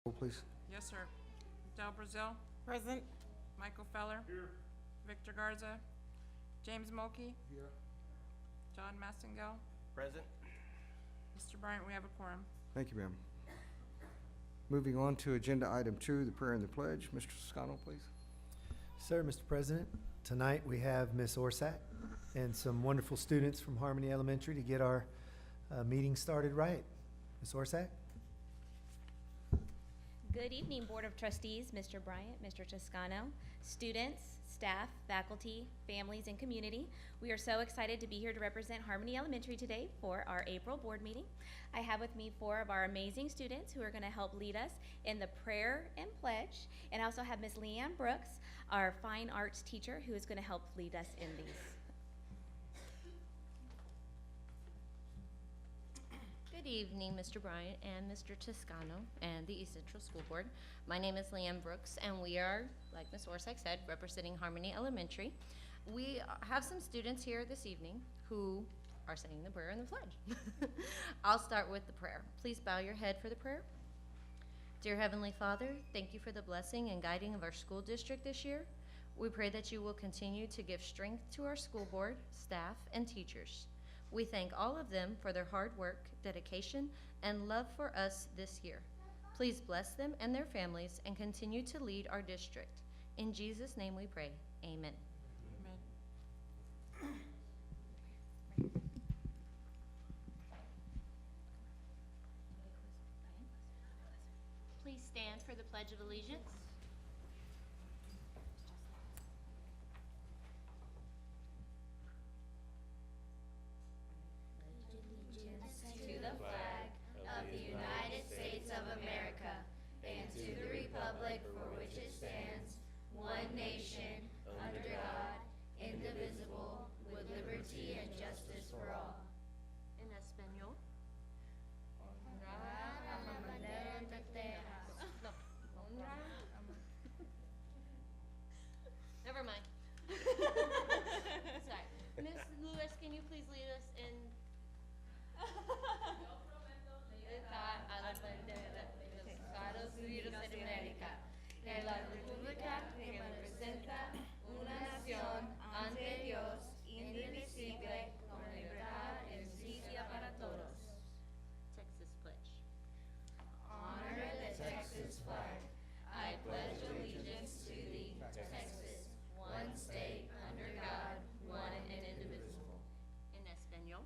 Roll, please. Yes, sir. Del Brazil, Present. Michael Feller. Here. Victor Garza, James Mulkey. Here. John Massengill. Present. Mr. Bryant, we have a quorum. Thank you, ma'am. Moving on to agenda item 2, the prayer and the pledge. Mr. Scannell, please. Sir, Mr. President, tonight we have Miss Orsak and some wonderful students from Harmony Elementary to get our meeting started right. Miss Orsak? Good evening, Board of Trustees, Mr. Bryant, Mr. Toscano, students, staff, faculty, families, and community. We are so excited to be here to represent Harmony Elementary today for our April board meeting. I have with me 4 of our amazing students who are going to help lead us in the prayer and pledge. And I also have Miss Leanne Brooks, our fine arts teacher, who is going to help lead us in these. Good evening, Mr. Bryant and Mr. Toscano and the East Central School Board. My name is Leanne Brooks, and we are, like Ms. Orsak said, representing Harmony Elementary. We have some students here this evening who are saying the prayer and the pledge. I'll start with the prayer. Please bow your head for the prayer. Dear Heavenly Father, thank you for the blessing and guiding of our school district this year. We pray that you will continue to give strength to our school board, staff, and teachers. We thank all of them for their hard work, dedication, and love for us this year. Please bless them and their families and continue to lead our district. In Jesus' name we pray. Amen. Amen. Please stand for the Pledge of Allegiance. To the flag of the United States of America and to the republic for which it stands, one nation, under God, indivisible, with liberty and justice for all. En español. Honrar a la bandera de Texas. No. Never mind. Sorry. Miss Lewis, can you please lead us in? A la bandera de los Estados Unidos de América, De la república que representa una nación ante Dios indivisible con libertad y justicia para todos. Texas Pledge. Honor the Texas flag. I pledge allegiance to thee, Texas, one state under God, one and indivisible. En español.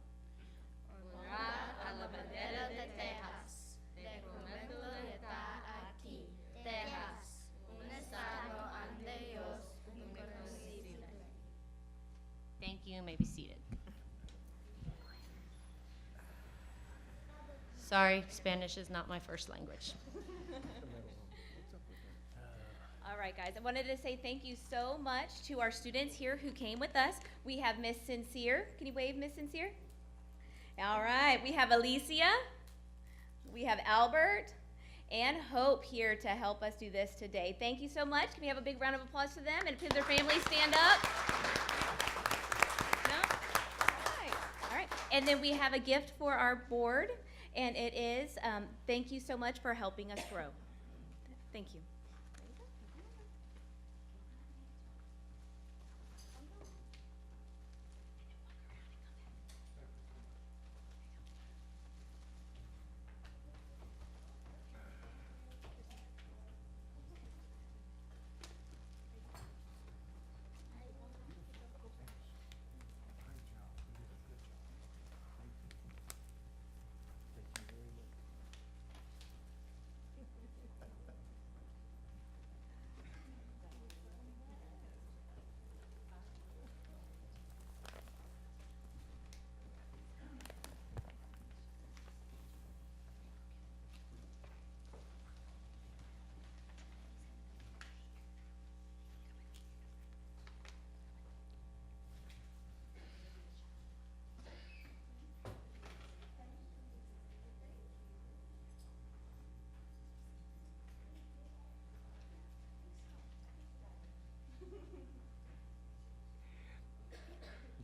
Honrar a la bandera de Texas. Te prometo lealtad a ti, Texas, un estado ante Dios inconocible. Thank you. You may be seated. Sorry, Spanish is not my first language. All right, guys, I wanted to say thank you so much to our students here who came with us. We have Miss Sincere. Can you wave, Miss Sincere? All right, we have Alicia, we have Albert, and Hope here to help us do this today. Thank you so much. Can we have a big round of applause for them? And please, their families stand up. No? All right. And then we have a gift for our board, and it is, thank you so much for helping us grow. Thank you.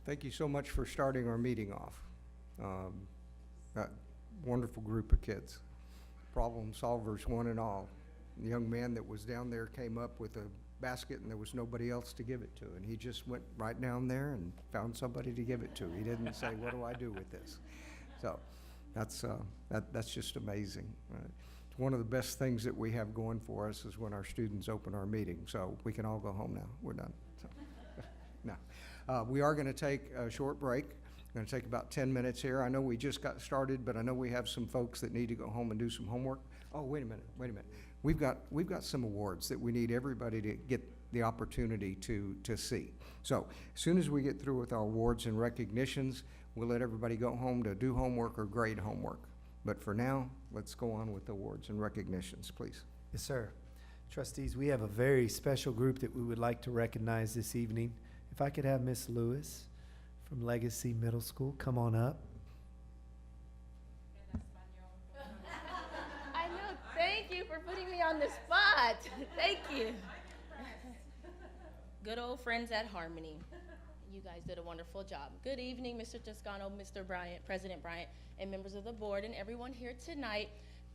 Thank you so much for starting our meeting off. That wonderful group of kids. Problem solvers, one and all. the young man that was down there came up with a basket and there was nobody else to give it to. And he just went right down there and found somebody to give it to. He didn't say, what do I do with this? So that's just amazing. It's one of the best things that we have going for us is when our students open our meeting. So we can all go home now. We're done. So, no. We are going to take a short break. We're going to take about 10 minutes here. I know we just got started, but I know we have some folks that need to go home and do some homework. Oh, wait a minute. We've got some awards that we need everybody to get the opportunity to see. So as soon as we get through with our awards and recognitions, we'll let everybody go home to do homework or grade homework. But for now, let's go on with the awards and recognitions, please. Yes, sir. Trustees, we have a very special group that we would like to recognize this evening. If I could have Miss Lewis from Legacy Middle School come on up. I know. Thank you for putting me on the spot. Thank you. Good old friends at Harmony. You guys did a wonderful job. Good evening, Mr. Toscano, Mr. Bryant, President Bryant, and members of the board, and everyone here tonight.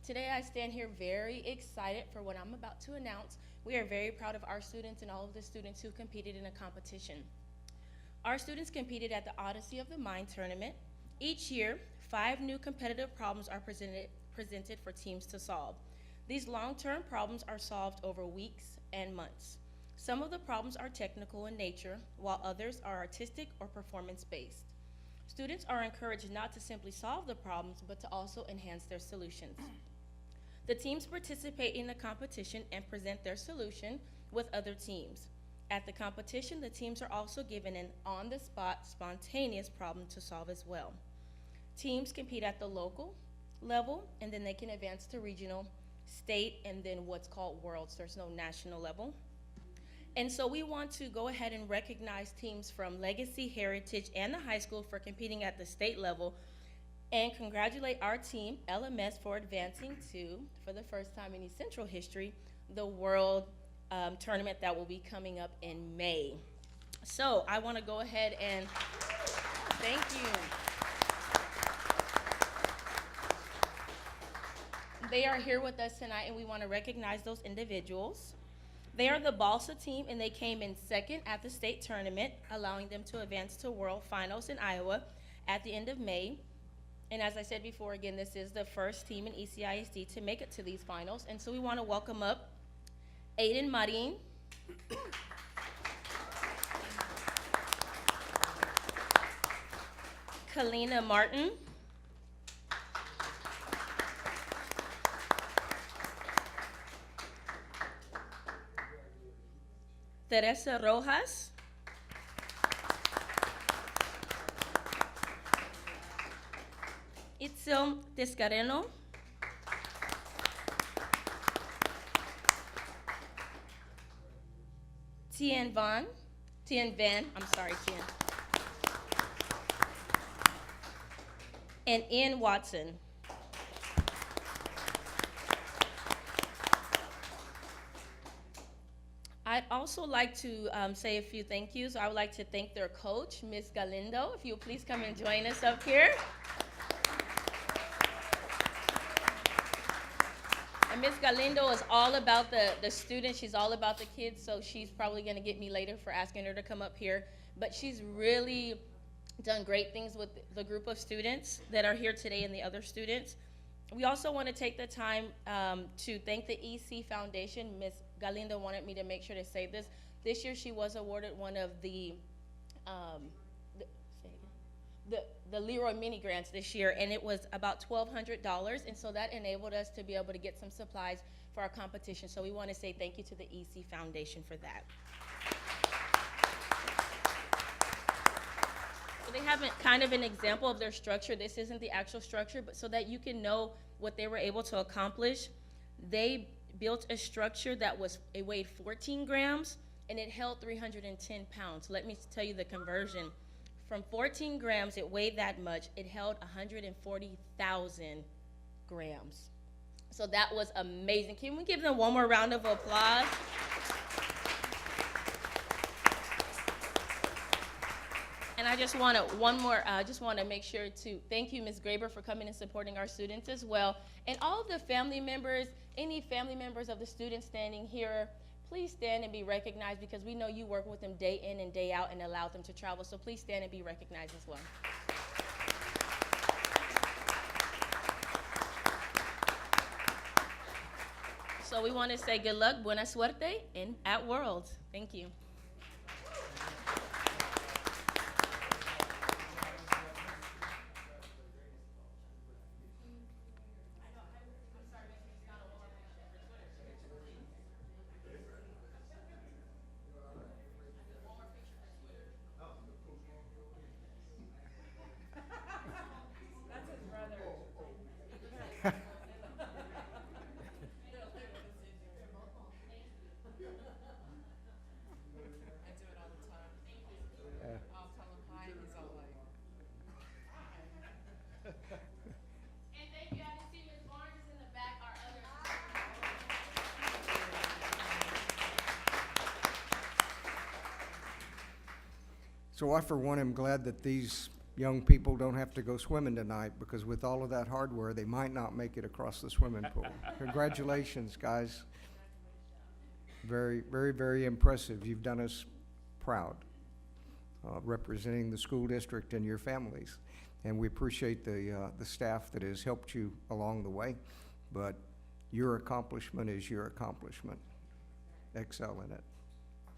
Today I stand here very excited for what I'm about to announce. We are very proud of our students and all of the students who competed in a competition. Our students competed at the Odyssey of the Mind tournament. Each year, 5 new competitive problems are presented for teams to solve. These long-term problems are solved over weeks and months. Some of the problems are technical in nature, while others are artistic or performance-based. Students are encouraged not to simply solve the problems, but to also enhance their solutions. The teams participate in the competition and present their solution with other teams. At the competition, the teams are also given an on-the-spot, spontaneous problem to solve as well. Teams compete at the local level, and then they can advance to regional, state, and then what's called worlds. There's no national level. And so we want to go ahead and recognize teams from Legacy, Heritage, and the high school for competing at the state level, and congratulate our team, LMS, for advancing to, for the first time in East Central history, the World tournament that will be coming up in May. So I want to go ahead and thank you. They are here with us tonight, and we want to recognize those individuals. They are the Balsa team, and they came in second at the state tournament, allowing them to advance to World Finals in Iowa at the end of May. And as I said before, again, this is the first team in ECISD to make it to these finals. And so we want to welcome up Aiden Marin, Kalina Martin, Teresa Rojas, Itzel Descareno, Tien Van, and Ian Watson. I'd also like to say a few thank yous. I would like to thank their coach, Ms. Galindo. If you'll please come and join us up here. And Ms. Galindo is all about the students. She's all about the kids, so she's probably going to get me later for asking her to come up here. But she's really done great things with the group of students that are here today and the other students. We also want to take the time to thank the EC Foundation. Ms. Galindo wanted me to make sure to say this. This year she was awarded one of the Leroy mini grants this year, and it was about $1,200, and so that enabled us to be able to get some supplies for our competition. So we want to say thank you to the EC Foundation for that. So they have kind of an example of their structure. This isn't the actual structure, but so that you can know what they were able to accomplish. They built a structure that it weighed 14 grams, and it held 310 pounds. Let me tell you the conversion. From 14 grams, it weighed that much. It held 140,000 grams. So that was amazing. Can we give them one more round of applause? And I just want to make sure to thank you, Ms. Graber, for coming and supporting our students as well. And all of the family members Any family members of the students standing here, please stand and be recognized because we know you work with them day in and day out and allow them to travel. So please stand and be recognized as well. So we want to say good luck, buena suerte, and at Worlds. Thank you. I do it all the time. I'll tell him hi, and he's all like, And thank you. I can see Ms. Barnes is in the back, our other. So I, for one, am glad that these young people don't have to go swimming tonight, because with all of that hardware, they might not make it across the swimming pool. Congratulations, guys. Very, very, very impressive. You've done us proud, representing the school district and your families. And we appreciate the staff that has helped you along the way. But your accomplishment is your accomplishment. Excel in it.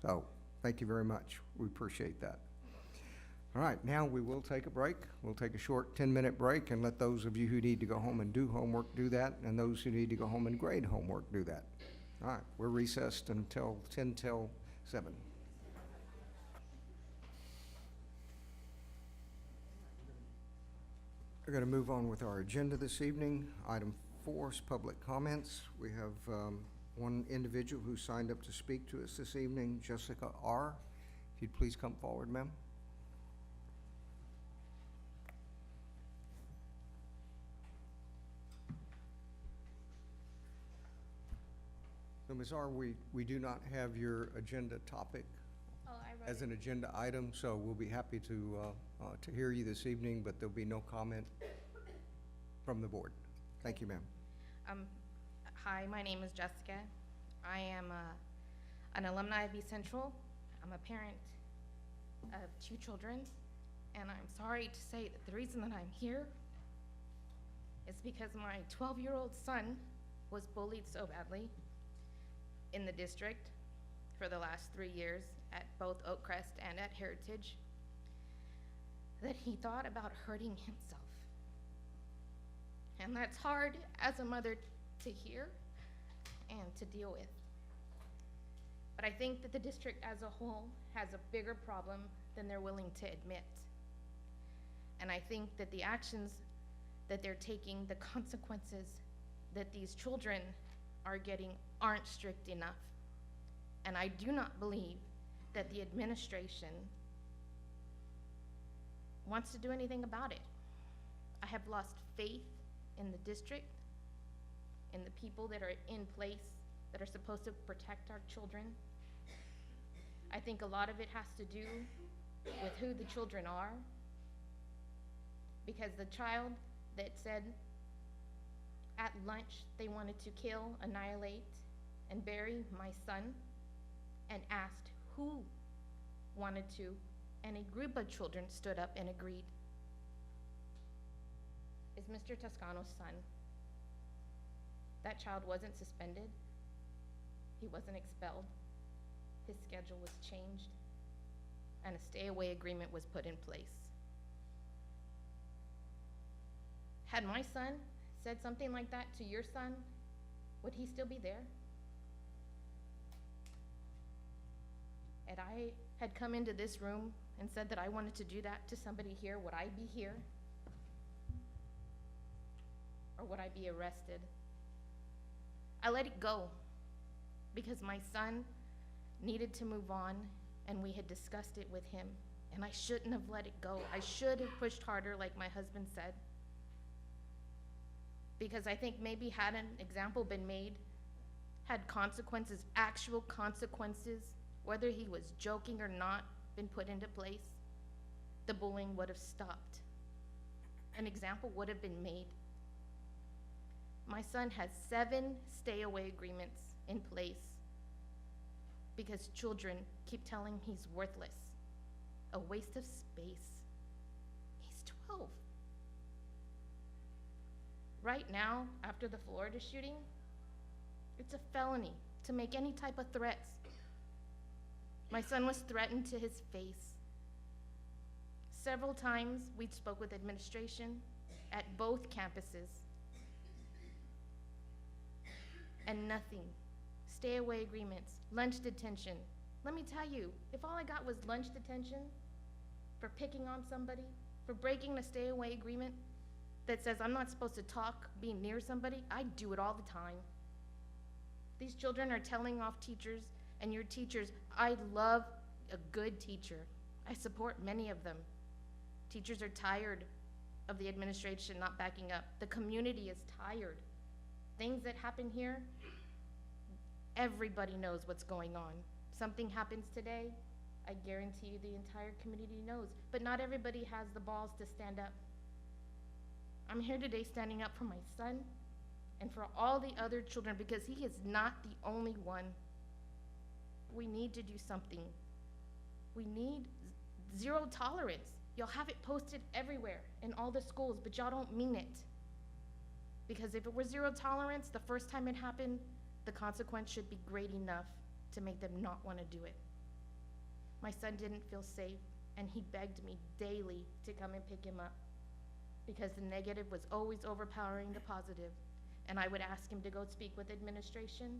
So, thank you very much. We appreciate that. All right, now we will take a break. We'll take a short 10-minute break and let those of you who need to go home and do homework do that, and those who need to go home and grade homework do that. All right, we're recessed until 10 till 7. We're going to move on with our agenda this evening. Item 4 is public comments. We have one individual who signed up to speak to us this evening, Jessica R. If you'd please come forward, ma'am. So, Ms. R., we do not have your agenda topic Oh, I wrote as an agenda item, so we'll be happy to hear you this evening, but there'll be no comment from the board. Thank you, ma'am. Hi, my name is Jessica. I am an alumni of East Central. I'm a parent of 2 children, and I'm sorry to say that the reason that I'm here is because my 12-year-old son was bullied so badly in the district for the last 3 years at both Oakcrest and at Heritage that he thought about hurting himself. And that's hard as a mother to hear and to deal with. But I think that the district as a whole has a bigger problem than they're willing to admit. And I think that the actions that they're taking, the consequences that these children are getting aren't strict enough. And I do not believe that the administration wants to do anything about it. I have lost faith in the district, in the people that are in place that are supposed to protect our children. I think a lot of it has to do with who the children are, because the child that said at lunch they wanted to kill, annihilate, and bury my son, and asked who wanted to, and a group of children stood up and agreed, is Mr. Toscano's son. That child wasn't suspended. He wasn't expelled. His schedule was changed, and a stay-away agreement was put in place. Had my son said something like that to your son, would he still be there? Had I had come into this room and said that I wanted to do that to somebody here, would I be here? Or would I be arrested? I let it go because my son needed to move on, and we had discussed it with him, and I shouldn't have let it go. I should have pushed harder, like my husband said, because I think maybe had an example been made, had consequences, actual consequences, whether he was joking or not, been put into place, the bullying would have stopped. An example would have been made. My son has 7 stay-away agreements in place because children keep telling him he's worthless, a waste of space. He's 12. Right now, after the Florida shooting, it's a felony to make any type of threats. My son was threatened to his face. Several times we spoke with administration at both campuses. And nothing. Stay-away agreements, lunch detention. Let me tell you, if all I got was lunch detention for picking on somebody, for breaking a stay-away agreement that says I'm not supposed to talk, be near somebody, I'd do it all the time. These children are telling off teachers, and your teachers, I love a good teacher. I support many of them. Teachers are tired of the administration not backing up. The community is tired. Things that happen here, everybody knows what's going on. Something happens today, I guarantee you the entire community knows, but not everybody has the balls to stand up. I'm here today standing up for my son and for all the other children because he is not the only one. We need to do something. We need zero tolerance. Y'all have it posted everywhere in all the schools, but y'all don't mean it. Because if it were zero tolerance, the first time it happened, the consequence should be great enough to make them not want to do it. My son didn't feel safe, and he begged me daily to come and pick him up because the negative was always overpowering the positive. And I would ask him to go speak with administration,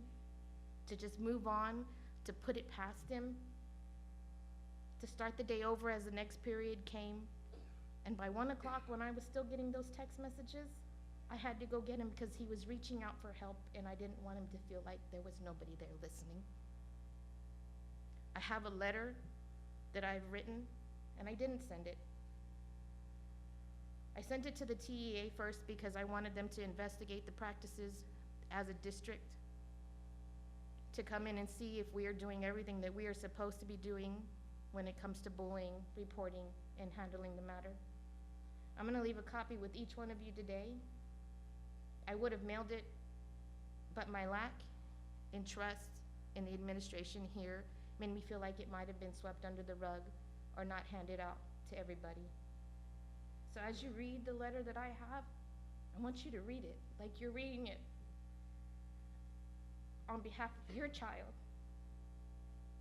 to just move on, to put it past him, to start the day over as the next period came. And by 1 o'clock, when I was still getting those text messages, I had to go get him because he was reaching out for help and I didn't want him to feel like there was nobody there listening. I have a letter that I've written and I didn't send it. I sent it to the TEA first because I wanted them to investigate the practices as a district, to come in and see if we are doing everything that we are supposed to be doing when it comes to bullying, reporting, and handling the matter. I'm gonna leave a copy with each one of you today. I would have mailed it, but my lack in trust in the administration here made me feel like it might have been swept under the rug or not handed out to everybody. So as you read the letter that I have, I want you to read it like you're reading it on behalf of your child,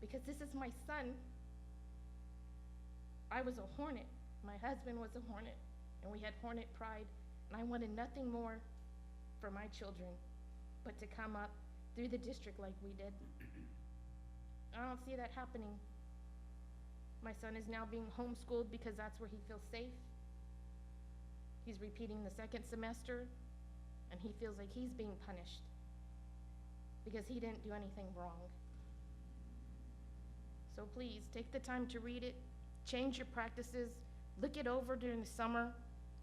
because this is my son. I was a hornet, my husband was a hornet, and we had hornet pride, and I wanted nothing more for my children but to come up through the district like we did. I don't see that happening. My son is now being homeschooled because that's where he feels safe. He's repeating the second semester, and he feels like he's being punished because he didn't do anything wrong. So please, take the time to read it, change your practices, look it over during the summer.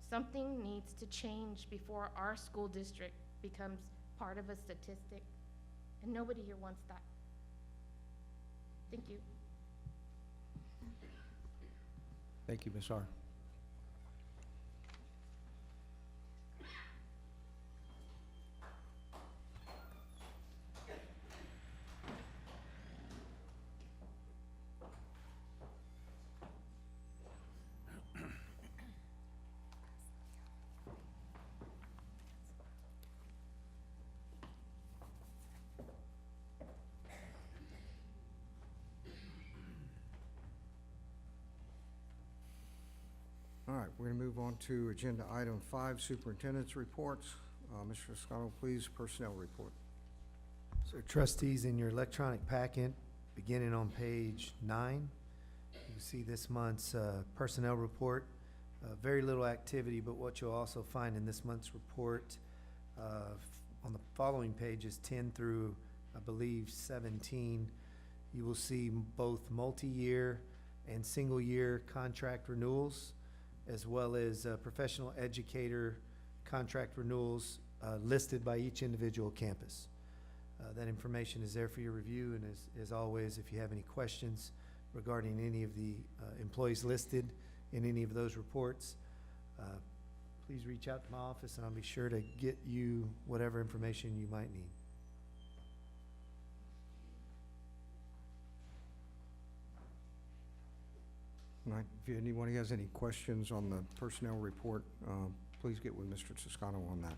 Something needs to change before our school district becomes part of a statistic, and nobody here wants that. Thank you. Thank you, Ms. R. All right, we're going to move on to agenda item 5, superintendent's reports. Mr. Toscano, please, personnel report. So trustees, in your electronic packet, beginning on page 9, you see this month's personnel report. Very little activity, but what you'll also find in this month's report on the following pages 10 through, I believe, 17, you will see both multi-year and single-year contract renewals, as well as professional educator contract renewals listed by each individual campus. That information is there for your review, and as always, if you have any questions regarding any of the employees listed in any of those reports, please reach out to my office and I'll be sure to get you whatever information you might need. All right, if anyone has any questions on the personnel report, please get with Mr. Toscano on that.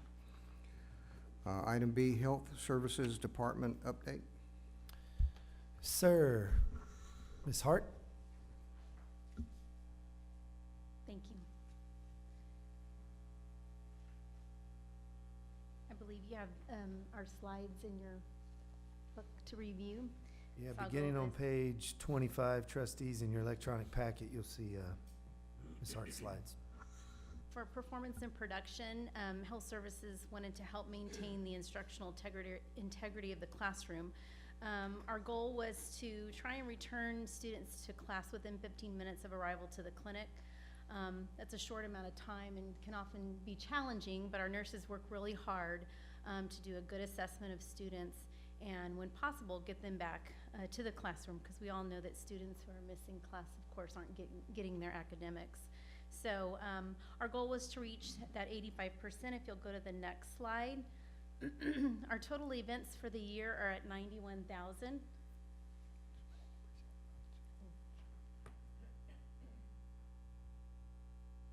Item B, Health Services Department update. Sir, Ms. Hart? Thank you. I believe you have our slides in your book to review. Yeah, So I'll go beginning over on it. page 25, trustees, in your electronic packet, you'll see Ms. Hart's slides. For performance and production, Health Services wanted to help maintain the instructional integrity of the classroom. Our goal was to try and return students to class within 15 minutes of arrival to the clinic. That's a short amount of time and can often be challenging, but our nurses work really hard to do a good assessment of students and, when possible, get them back to the classroom, because we all know that students who are missing class, of course, aren't getting their academics. So our goal was to reach that 85%. If you'll go to the next slide. Our total events for the year are at 91,000. And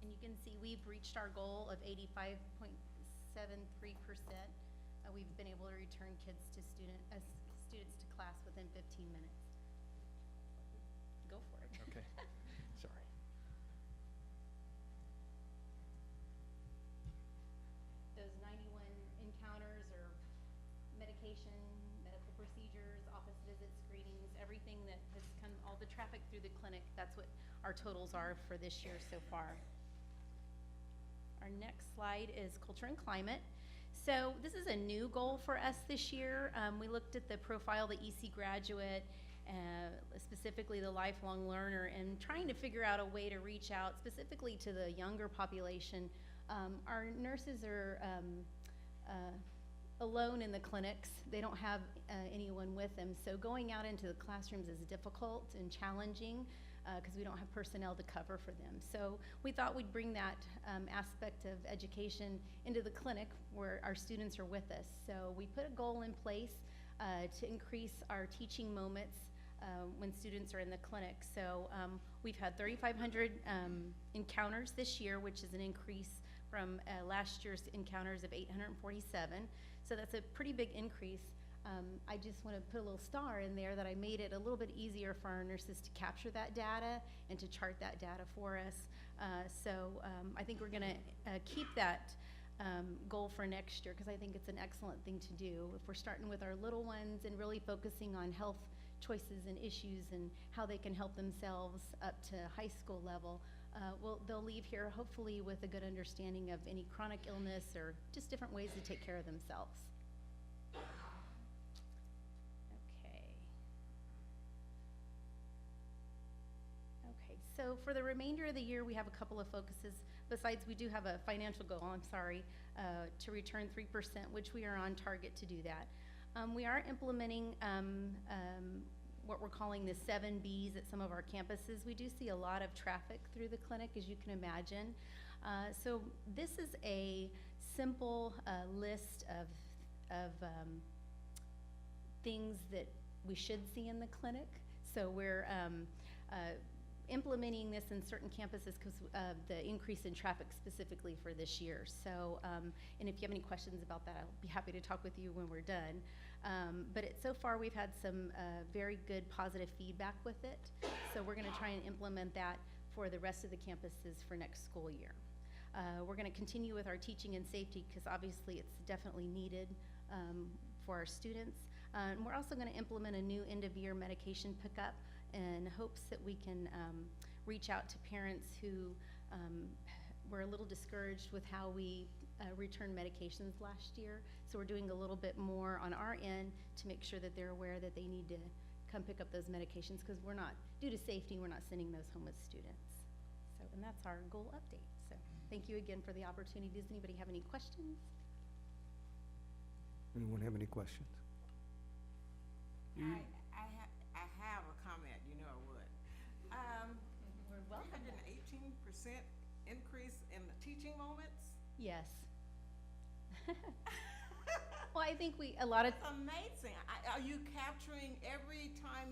you can see we've reached our goal of 85.73%. We've been able to return kids to students to class within 15 minutes. Go for it. Okay, sorry. Those 91 encounters or medication, medical procedures, office visits, screenings, everything that has come, all the traffic through the clinic, that's what our totals are for this year so far. Our next slide is culture and climate. So this is a new goal for us this year. We looked at the profile, the EC graduate, specifically the lifelong learner, and trying to figure out a way to reach out specifically to the younger population. Our nurses are alone in the clinics. They don't have anyone with them. So going out into the classrooms is difficult and challenging because we don't have personnel to cover for them. So we thought we'd bring that aspect of education into the clinic where our students are with us. So we put a goal in place to increase our teaching moments when students are in the clinic. So we've had 3,500 encounters this year, which is an increase from last year's encounters of 847. So that's a pretty big increase. I just want to put a little star in there that I made it a little bit easier for our nurses to capture that data and to chart that data for us. I think we're going to keep that goal for next year, because I think it's an excellent thing to do. If we're starting with our little ones and really focusing on health choices and issues and how they can help themselves up to high school level, they'll leave here hopefully with a good understanding of any chronic illness or just different ways to take care of themselves. Okay, so for the remainder of the year, we have a couple of focuses. Besides, we do have a financial goal, to return 3%, which we are on target to do that. We are implementing what we're calling the 7 Bs at some of our campuses. We do see a lot of traffic through the clinic, as you can imagine. So this is a simple list of things that we should see in the clinic. So we're implementing this in certain campuses because of the increase in traffic specifically for this year. So, and if you have any questions about that, I'll be happy to talk with you when we're done. But so far we've had some very good positive feedback with it. So we're gonna try and implement that for the rest of the campuses for next school year. We're gonna continue with our teaching and safety because obviously it's definitely needed for our students. And we're also gonna implement a new end-of-year medication pickup in hopes that we can reach out to parents who were a little discouraged with how we returned medications last year. So we're doing a little bit more on our end to make sure that they're aware that they need to come pick up those medications, because we're not, due to safety, we're not sending those home with students. So, and that's our goal update. So thank you again for the opportunity. Does anybody have any questions? Anyone have any questions? I have a comment, you know I would. We're welcome. 318% increase in the teaching moments? Yes. Well, I think a lot of, It's amazing. Are you capturing every time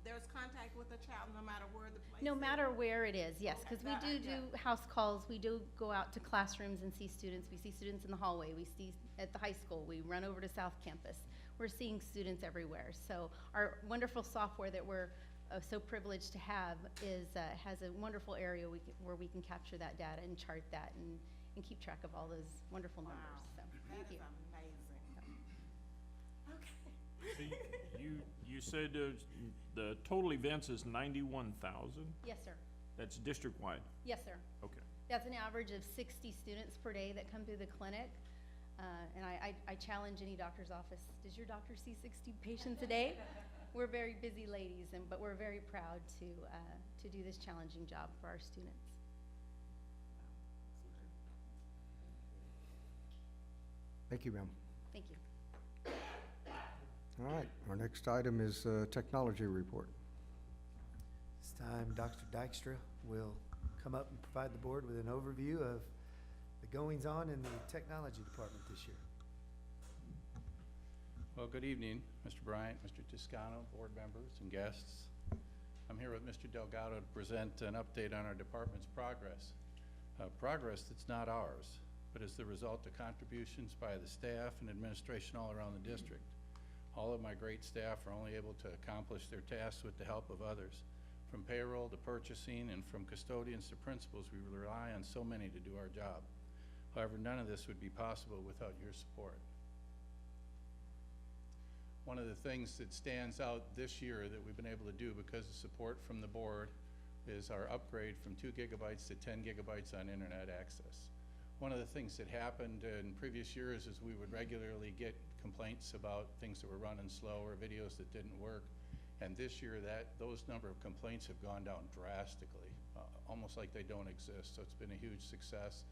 there's contact with a child, no matter where the place is? no matter where it is, yes, because we Okay, do house calls, we do go out to classrooms and see students. We see students in the hallway, we see at the high school, we run over to South Campus. We're seeing students everywhere. So our wonderful software that we're so privileged to have has a wonderful area where we can capture that data and chart that and keep track of all those wonderful numbers. So, That thank you. is amazing. Okay. See, you said the total events is 91,000? Yes, sir. That's district-wide? Yes, sir. Okay. That's an average of 60 students per day that come through the clinic. And I challenge any doctor's office, does your doctor see 60 patients a day? We're very busy ladies, but we're very proud to do this challenging job for our students. Thank you, ma'am. Thank you. All right, our next item is technology report. This time, Dr. Dykstra will come up and provide the board with an overview of the goings-on in the technology department this year. Well, good evening, Mr. Bryant, Mr. Toscano, board members, and guests. I'm here with Mr. Delgado to present an update on our department's progress. Progress that's not ours, but is the result of contributions by the staff and administration all around the district. All of my great staff are only able to accomplish their tasks with the help of others. From payroll to purchasing and from custodians to principals, we rely on so many to do our job. However, none of this would be possible without your support. One of the things that stands out this year that we've been able to do because of support from the board is our upgrade from 2 gigabytes to 10 gigabytes on internet access. One of the things that happened in previous years is we would regularly get complaints about things that were running slow or videos that didn't work. And this year those number of complaints have gone down drastically, almost like they don't exist. So it's been a huge success.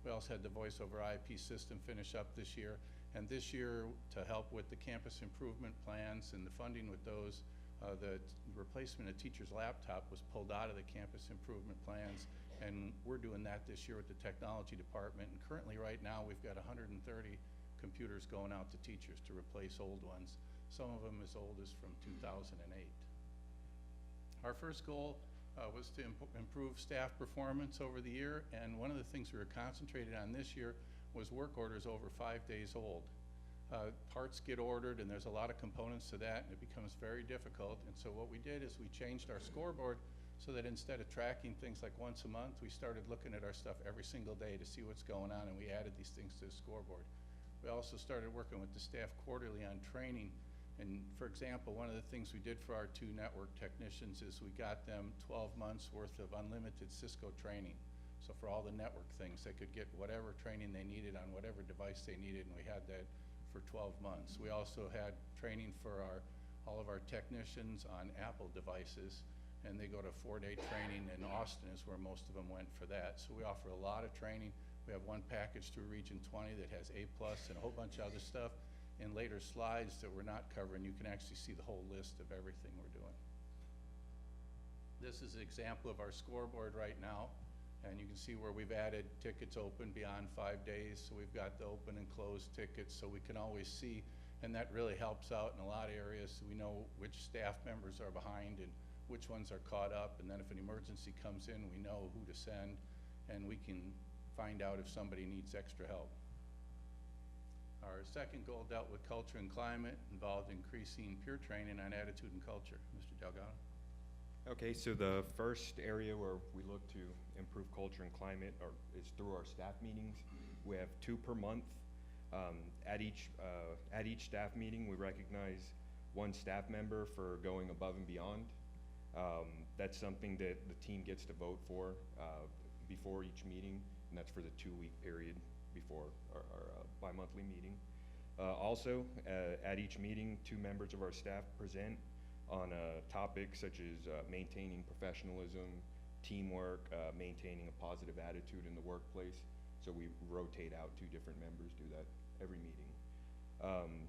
We also had the voice over IP system finish up this year. And this year, to help with the campus improvement plans and the funding with those, the replacement of teachers' laptop was pulled out of the campus improvement plans. And we're doing that this year with the technology department. And currently right now, we've got 130 computers going out to teachers to replace old ones. Some of them as old as from 2008. Our first goal was to improve staff performance over the year. And one of the things we were concentrated on this year was work orders over 5 days old. Parts get ordered and there's a lot of components to that and it becomes very difficult. And so what we did is we changed our scoreboard so that instead of tracking things like once a month, we started looking at our stuff every single day to see what's going on, and we added these things to the scoreboard. We also started working with the staff quarterly on training. And for example, one of the things we did for our 2 network technicians is we got them 12 months worth of unlimited Cisco training. So for all the network things, they could get whatever training they needed on whatever device they needed, and we had that for 12 months. We also had training for all of our technicians on Apple devices, and they go to 4-day training in Austin is where most of them went for that. So we offer a lot of training. We have one package through Region 20 that has A+ and a whole bunch of other stuff. In later slides that we're not covering, you can actually see the whole list of everything we're doing. This is an example of our scoreboard right now. And you can see where we've added tickets open beyond 5 days. So we've got the open and closed tickets so we can always see. And that really helps out in a lot of areas. So we know which staff members are behind and which ones are caught up. And then if an emergency comes in, we know who to send. And we can find out if somebody needs extra help. Our second goal dealt with culture and climate, involved increasing peer training on attitude and culture. Mr. Delgado. Okay, so the first area where we look to improve culture and climate is through our staff meetings. We have 2 per month. At each staff meeting, we recognize 1 staff member for going above and beyond. That's something that the team gets to vote for before each meeting, and that's for the 2-week period before our bi-monthly meeting. Also, at each meeting, 2 members of our staff present on topics such as maintaining professionalism, teamwork, maintaining a positive attitude in the workplace. So we rotate out 2 different members, do that every meeting.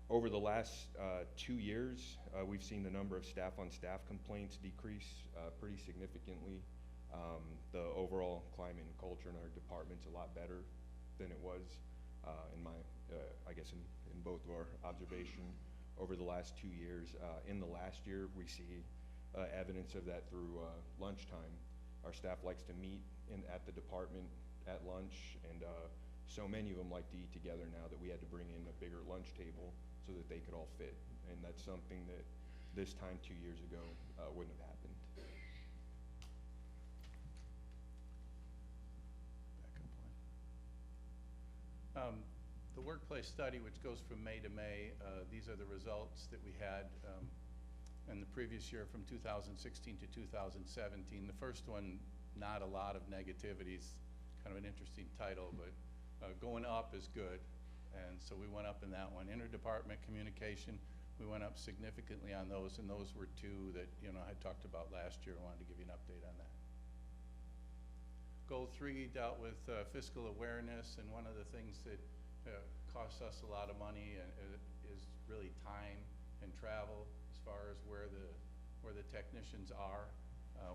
Over the last 2 years, we've seen the number of staff-on-staff complaints decrease pretty significantly. The overall climate and culture in our department's a lot better than it was in my, I guess in both of our observation over the last 2 years. In the last year, we see evidence of that through lunchtime. Our staff likes to meet at the department at lunch, and so many of them like to eat together now that we had to bring in a bigger lunch table so that they could all fit. And that's something that this time 2 years ago wouldn't have happened. The workplace study, which goes from May to May, these are the results that we had in the previous year from 2016 to 2017. The first one, not a lot of negativities, kind of an interesting title, but going up is good. And so we went up in that one. Interdepartment communication, we went up significantly on those, and those were two that, you know, I talked about last year. I wanted to give you an update on that. Goal 3 dealt with fiscal awareness, and one of the things that costs us a lot of money is really time and travel as far as where the technicians are.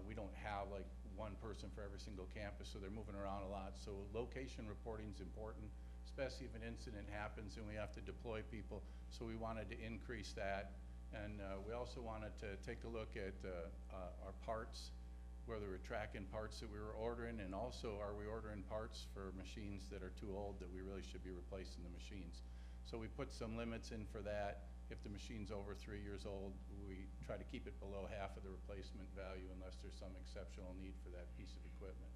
We don't have like one person for every single campus, so they're moving around a lot. So location reporting is important, especially if an incident happens and we have to deploy people. So we wanted to increase that. And we also wanted to take a look at our parts, whether we're tracking parts that we were ordering, and also are we ordering parts for machines that are too old that we really should be replacing the machines. So we put some limits in for that. If the machine's over 3 years old, we try to keep it below half of the replacement value unless there's some exceptional need for that piece of equipment.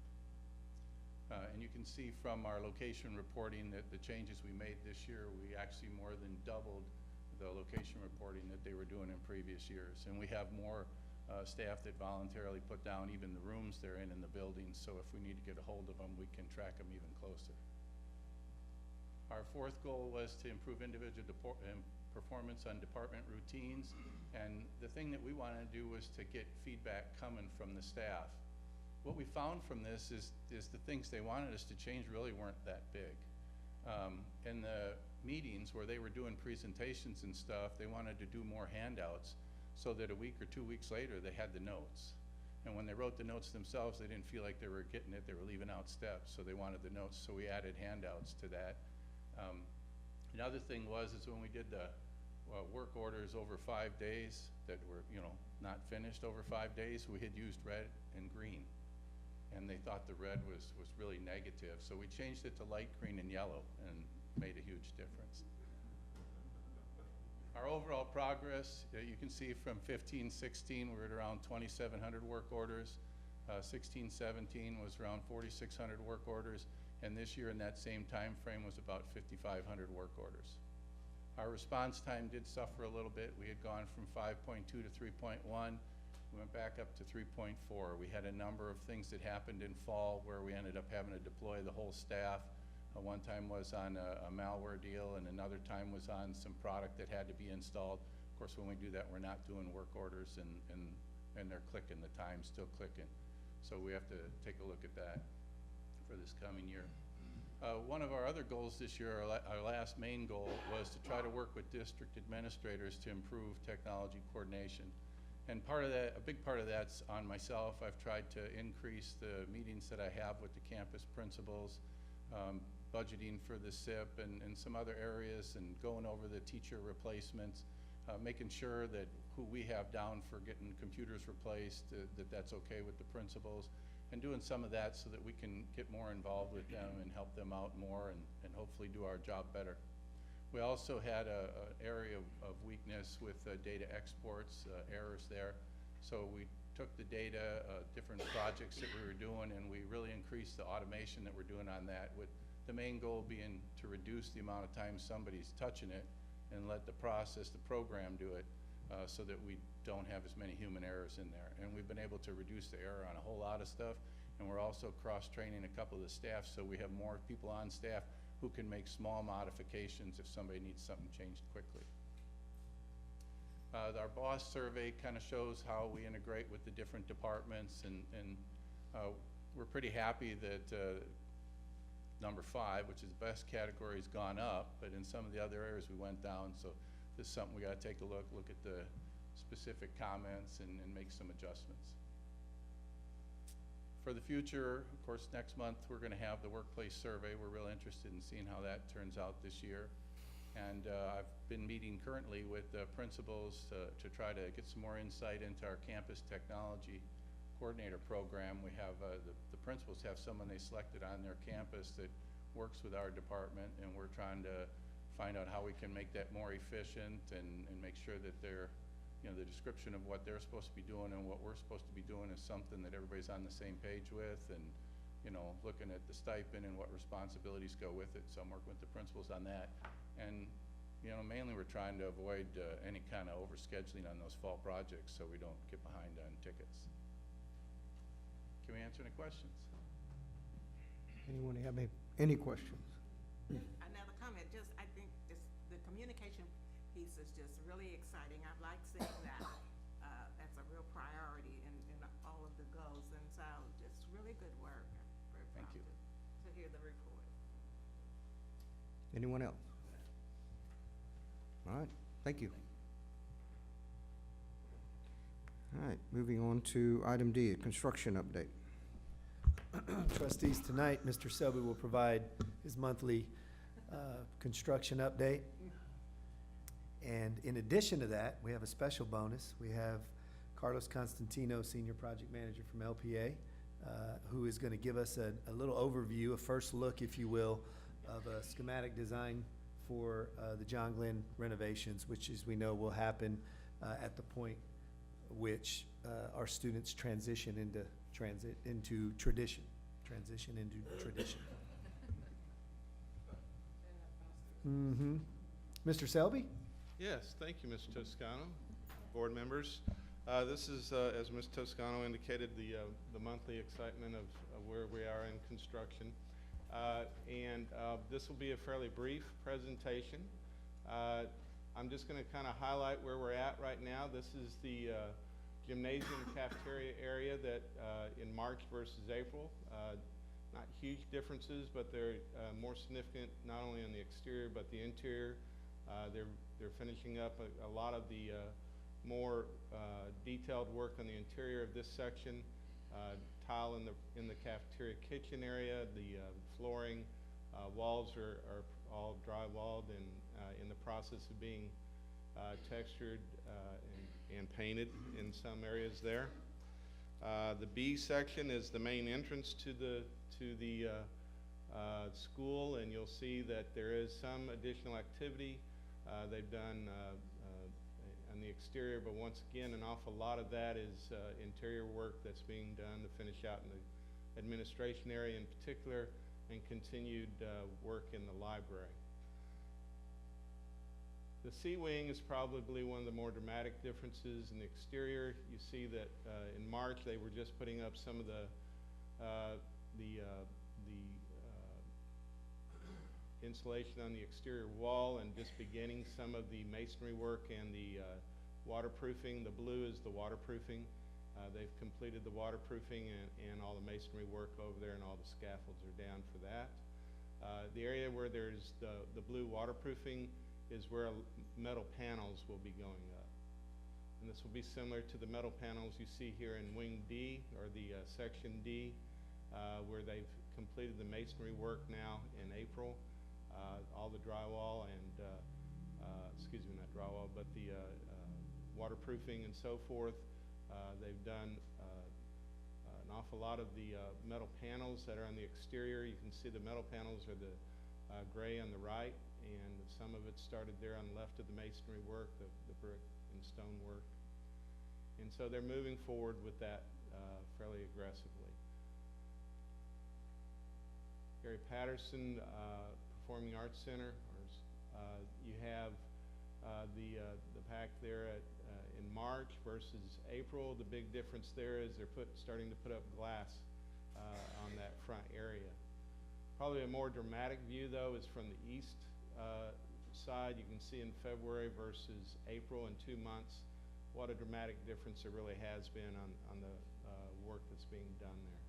And you can see from our location reporting that the changes we made this year, we actually more than doubled the location reporting that they were doing in previous years. And we have more staff that voluntarily put down even the rooms they're in the buildings, so if we need to get a hold of them, we can track them even closer. Our fourth goal was to improve individual performance on department routines, and the thing that we wanted to do was to get feedback coming from the staff. What we found from this is the things they wanted us to change really weren't that big. In the meetings where they were doing presentations and stuff, they wanted to do more handouts so that a week or 2 weeks later they had the notes. And when they wrote the notes themselves, they didn't feel like they were getting it, they were leaving out steps, so they wanted the notes, so we added handouts to that. Another thing was when we did the work orders over 5 days that were, you know, not finished over 5 days, we had used red and green. And they thought the red was really negative, so we changed it to light green and yellow and made a huge difference. Our overall progress, you can see from 15-16, we're at around 2,700 work orders. 16-17 was around 4,600 work orders. And this year in that same time frame was about 5,500 work orders. Our response time did suffer a little bit. We had gone from 5.2 to 3.1. We went back up to 3.4. We had a number of things that happened in fall where we ended up having to deploy the whole staff. One time was on a malware deal, and another time was on some product that had to be installed. Of course, when we do that, we're not doing work orders, and they're clicking, the time's still clicking. So we have to take a look at that for this coming year. One of our other goals this year, our last main goal, was to try to work with district administrators to improve technology coordination. And part of that, a big part of that's on myself. I've tried to increase the meetings that I have with the campus principals, budgeting for the SIP and some other areas, and going over the teacher replacements, making sure that who we have down for getting computers replaced, that's okay with the principals, and doing some of that so that we can get more involved with them and help them out more and hopefully do our job better. We also had an area of weakness with data exports, errors there. So we took the data, different projects that we were doing, and we really increased the automation that we're doing on that, with the main goal being to reduce the amount of time somebody's touching it and let the process, the program do it, so that we don't have as many human errors in there. And we've been able to reduce the error on a whole lot of stuff, and we're also cross-training a couple of the staff, so we have more people on staff who can make small modifications if somebody needs something changed quickly. Our BOSS survey kind of shows how we integrate with the different departments, and we're pretty happy that number 5, which is the best category, has gone up, but in some of the other areas we went down, so this is something we got to take a look at the specific comments and make some adjustments. For the future, of course, next month, we're gonna have the workplace survey. We're real interested in seeing how that turns out this year. And I've been meeting currently with principals to try to get some more insight into our campus technology coordinator program. We have, the principals have someone they selected on their campus that works with our department, and we're trying to find out how we can make that more efficient and make sure that they're, you know, the description of what they're supposed to be doing and what we're supposed to be doing is something that everybody's on the same page with, and, you know, looking at the stipend and what responsibilities go with it. So I'm working with the principals on that. And, you know, mainly we're trying to avoid any kind of overscheduling on those fall projects so we don't get behind on tickets. Can we answer any questions? Anyone have any questions? Another comment, just, I think it's, the communication piece is just really exciting. I've liked seeing that. That's a real priority in all of the goals, and so just really good work. I'm very Thank proud you. to hear the report. Anyone else? All right, thank you. All right, moving on to item D, a construction update. Trustees, tonight, Mr. Selby will provide his monthly construction update. And in addition to that, we have a special bonus. We have Carlos Constantino, Senior Project Manager from LPA, who is going to give us a little overview, a first look, if you will, of a schematic design for the John Glenn renovations, which, as we know, will happen at the point which our students transition into tradition. Mm-hmm. Mr. Selby? Yes, thank you, Mr. Toscano, board members. This is, as Ms. Toscano indicated, the monthly excitement of where we are in construction. This will be a fairly brief presentation. I'm just going to kind of highlight where we're at right now. This is the gymnasium cafeteria area that in March versus April. Not huge differences, but they're more significant not only on the exterior but the interior. They're finishing up a lot of the more detailed work on the interior of this section. Tile in the cafeteria kitchen area, the flooring, walls are all drywalled and in the process of being textured and painted in some areas there. The B section is the main entrance to the school, and you'll see that there is some additional activity they've done on the exterior, but once again, an awful lot of that is interior work that's being done to finish out in the administration area in particular, and continued work in the library. The C wing is probably one of the more dramatic differences in the exterior. You see that in March they were just putting up some of the insulation on the exterior wall and just beginning some of the masonry work and the waterproofing. The blue is the waterproofing. They've completed the waterproofing and all the masonry work over there, and all the scaffolds are down for that. The area where there's the blue waterproofing is where metal panels will be going up. And this will be similar to the metal panels you see here in Wing D, or the Section D, where they've completed the masonry work now in April. All the drywall and, excuse me, not drywall, but the waterproofing and so forth. They've done an awful lot of the metal panels that are on the exterior. You can see the metal panels are the gray on the right, and some of it started there on the left of the masonry work, the brick and stone work. And so they're moving forward with that fairly aggressively. Gary Patterson Performing Arts Center, you have the pack there in March versus April. The big difference there is they're starting to put up glass on that front area. Probably a more dramatic view, though, is from the east side. You can see in February versus April in 2 months what a dramatic difference there really has been on the work that's being done there.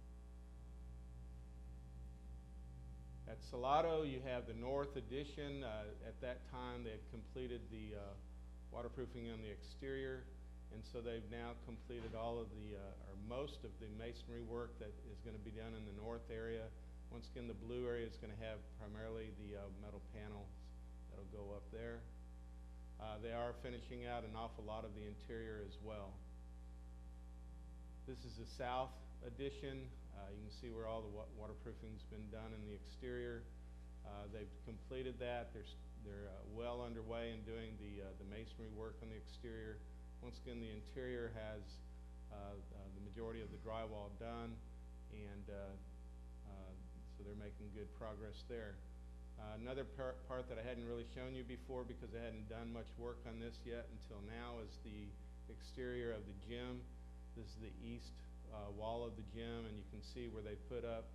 At Salado, you have the north addition. At that time, they had completed the waterproofing on the exterior, And so they've now completed all of the, or most of the masonry work that is going to be done in the north area. Once again, the blue area is going to have primarily the metal panels that'll go up there. They are finishing out an awful lot of the interior as well. This is the south addition. You can see where all the waterproofing's been done in the exterior. They've completed that. They're well underway in doing the masonry work on the exterior. Once again, the interior has the majority of the drywall done, and so they're making good progress there. Another part that I hadn't really shown you before because I hadn't done much work on this yet until now is the exterior of the gym. This is the east wall of the gym, and you can see where they put up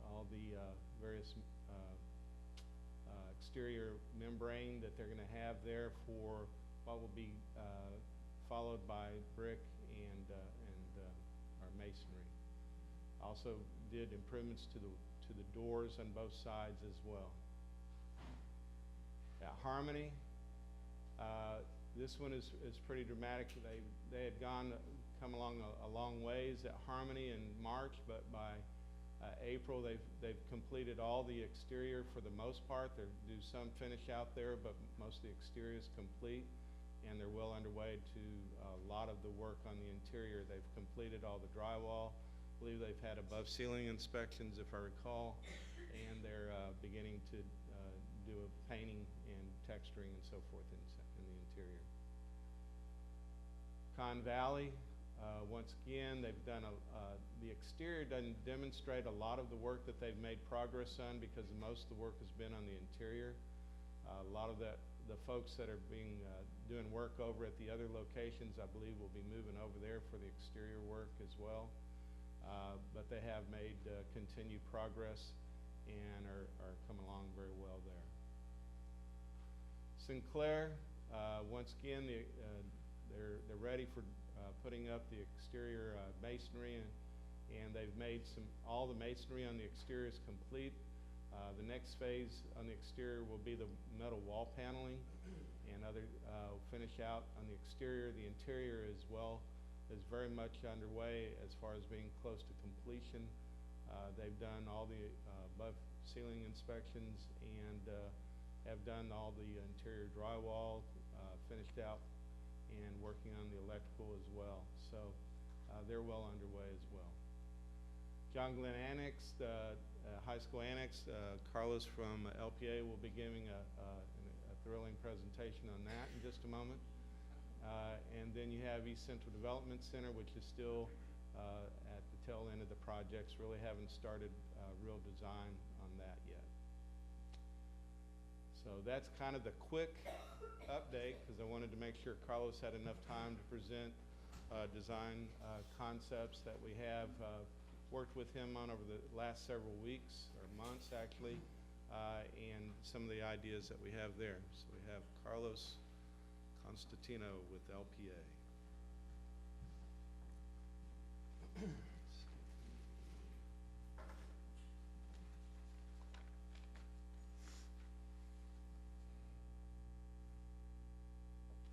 all the various exterior membrane that they're going to have there for what will be followed by brick and our masonry. Also did improvements to the doors on both sides as well. At Harmony, this one is pretty dramatic. They had come along a long ways at Harmony in March, but by April they've completed all the exterior for the most part. They do some finish out there, but most of the exterior is complete, and they're well underway to a lot of the work on the interior. They've completed all the drywall. I believe they've had above ceiling inspections, if I recall, and they're beginning to do a painting and texturing and so forth in the interior. Con Valley, once again, they've done the exterior doesn't demonstrate a lot of the work that they've made progress on because most of the work has been on the interior. A lot of the folks that are doing work over at the other locations, I believe, will be moving over there for the exterior work as well. But they have made continued progress and are coming along very well there. Sinclair, once again, they're ready for putting up the exterior masonry, and they've made all the masonry on the exterior is complete. The next phase on the exterior will be the metal wall paneling, and finish out on the exterior. The interior as well is very much underway as far as being close to completion. They've done all the above ceiling inspections and have done all the interior drywall, finished out, and working on the electrical as well. So they're well underway as well. John Glenn Annex, the high school annex, Carlos from LPA will be giving a thrilling presentation on that in just a moment. And then you have East Central Development Center, which is still at the tail end of the projects. Really haven't started real design on that yet. So that's kind of the quick update because I wanted to make sure Carlos had enough time to present design concepts that we have worked with him on over the last several weeks or months actually, and some of the ideas that we have there. So we have Carlos Constantino with LPA. There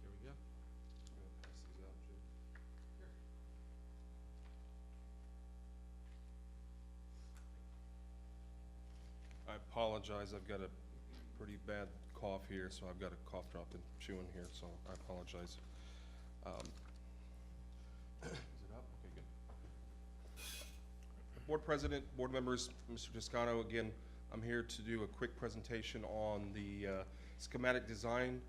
we go. I'm gonna pass these out, Jim. I apologize, I've got a pretty bad cough here, so I've got a cough drop and chewing here, so I apologize. Is it up? Okay, good. Board President, board members, Mr. Toscano, again, I'm here to do a quick presentation on the schematic design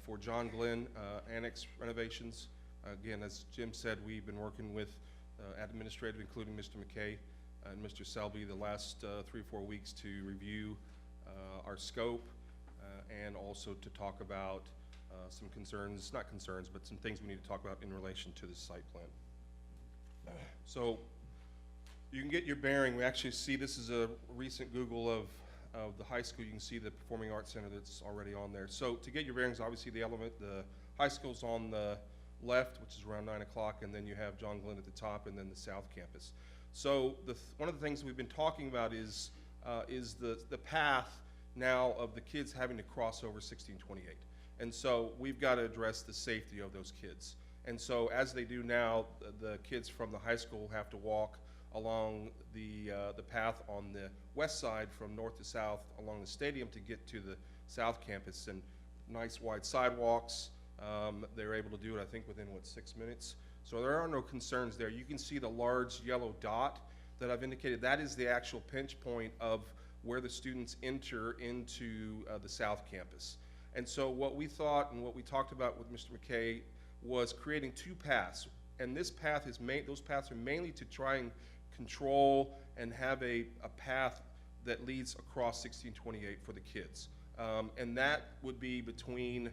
for John Glenn Annex renovations. Again, as Jim said, we've been working with administrative, including Mr. McKay and Mr. Selby, the last 3 or 4 weeks to review our scope and also to talk about some concerns, not concerns, but some things we need to talk about in relation to the site plan. So you can get your bearing. We actually see this is a recent Google of the high school. You can see the Performing Arts Center that's already on there. So to get your bearings, obviously the high school's on the left, which is around 9 o'clock, and then you have John Glenn at the top, and then the South Campus. So one of the things we've been talking about is the path now of the kids having to cross over 1628. And so we've got to address the safety of those kids. And so as they do now, the kids from the high school have to walk along the path on the west side from north to south along the stadium to get to the south campus, and nice wide sidewalks. They were able to do it, I think, within, 6 minutes? So there are no concerns there. You can see the large yellow dot that I've indicated. That is the actual pinch point of where the students enter into the south campus. And so what we thought and what we talked about with Mr. McKay was creating 2 paths. And this path is those paths are mainly to try and control and have a path that leads across 1628 for the kids. And that would be between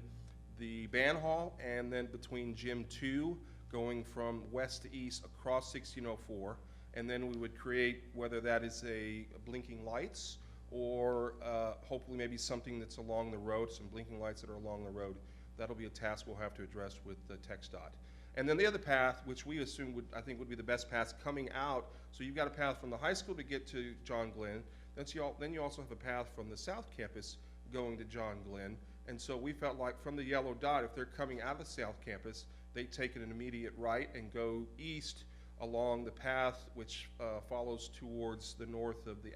the band hall and then between Gym 2, going from west to east across 1604. And then we would create, whether that is a blinking lights or hopefully maybe something that's along the road, some blinking lights that are along the road. That'll be a task we'll have to address with the TxDOT. And then the other path, which we assume I think would be the best path coming out, so you've got a path from the high school to get to John Glenn, then you also have a path from the south campus going to John Glenn. And so we felt like from the yellow dot, if they're coming out of the south campus, they take an immediate right and go east along the path which follows towards the north of the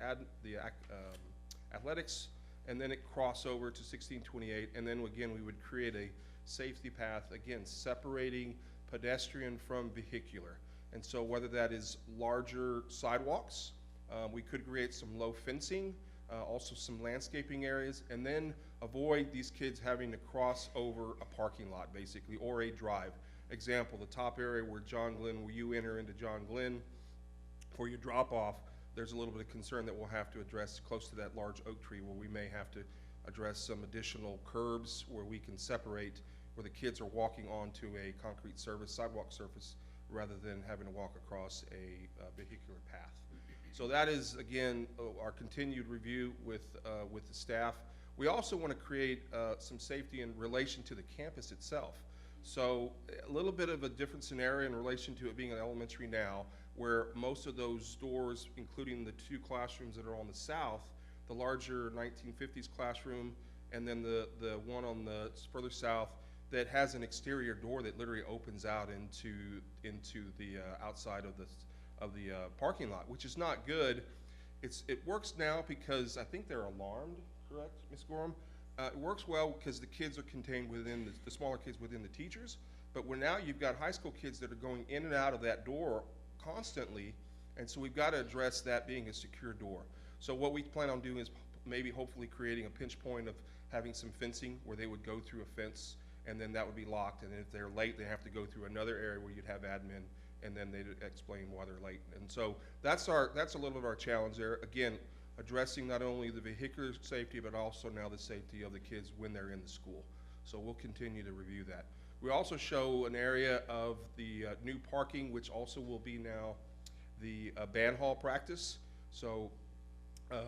athletics, and then it cross over to 1628, and then again we would create a safety path, again separating pedestrian from vehicular. And so whether that is larger sidewalks, we could create some low fencing, also some landscaping areas, and then avoid these kids having to cross over a parking lot basically, or a drive. Example, the top area where you enter into John Glenn for your drop off, there's a little bit of concern that we'll have to address close to that large oak tree, where we may have to address some additional curbs where we can separate where the kids are walking onto a concrete sidewalk surface rather than having to walk across a vehicular path. So that is, again, our continued review with the staff. We also want to create some safety in relation to the campus itself. So a little bit of a different scenario in relation to it being an elementary now, where most of those doors, including the 2 classrooms that are on the south, the larger 1950s classroom, and then the one on the further south that has an exterior door that literally opens out into the outside of the parking lot, which is not good. It works now because I think they're alarmed, correct, Ms. Gorham? It works well because the kids are contained within the smaller kids within the teachers, but where now you've got high school kids that are going in and out of that door constantly, and so we've got to address that being a secure door. So what we plan on doing is maybe hopefully creating a pinch point of having some fencing where they would go through a fence, and then that would be locked, and if they're late, they have to go through another area where you'd have admin, and then they'd explain why they're late. And so that's a little bit of our challenge there. Again, addressing not only the vehicular safety, but also now the safety of the kids when they're in the school. So we'll continue to review that. We also show an area of the new parking, which also will be now the band hall practice. So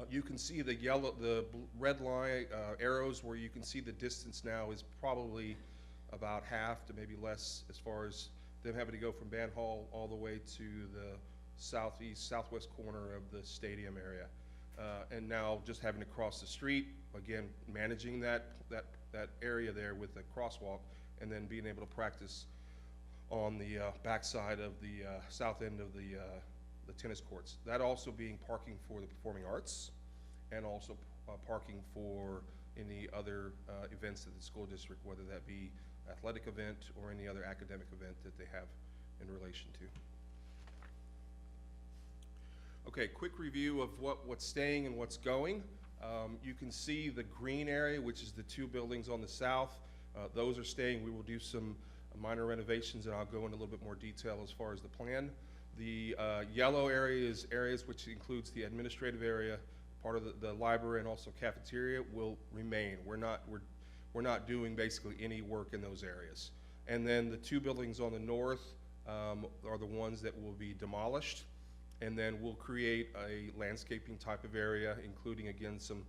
you can see the red line arrows where you can see the distance now is probably about half to maybe less as far as them having to go from band hall all the way to the southwest corner of the stadium area. And now just having to cross the street, again, managing that area there with a crosswalk, and then being able to practice on the backside of the south end of the tennis courts. That also being parking for the performing arts, and also parking for any other events at the school district, whether that be athletic event or any other academic event that they have in relation to. Okay, quick review of what's staying and what's going. You can see the green area, which is the 2 buildings on the south. Those are staying. We will do some minor renovations, and I'll go into a little bit more detail as far as the plan. The yellow area is areas which includes the administrative area, part of the library, and also cafeteria will remain. We're not doing basically any work in those areas. And then the 2 buildings on the north are the ones that will be demolished. And then we'll create a landscaping type of area, including, again, some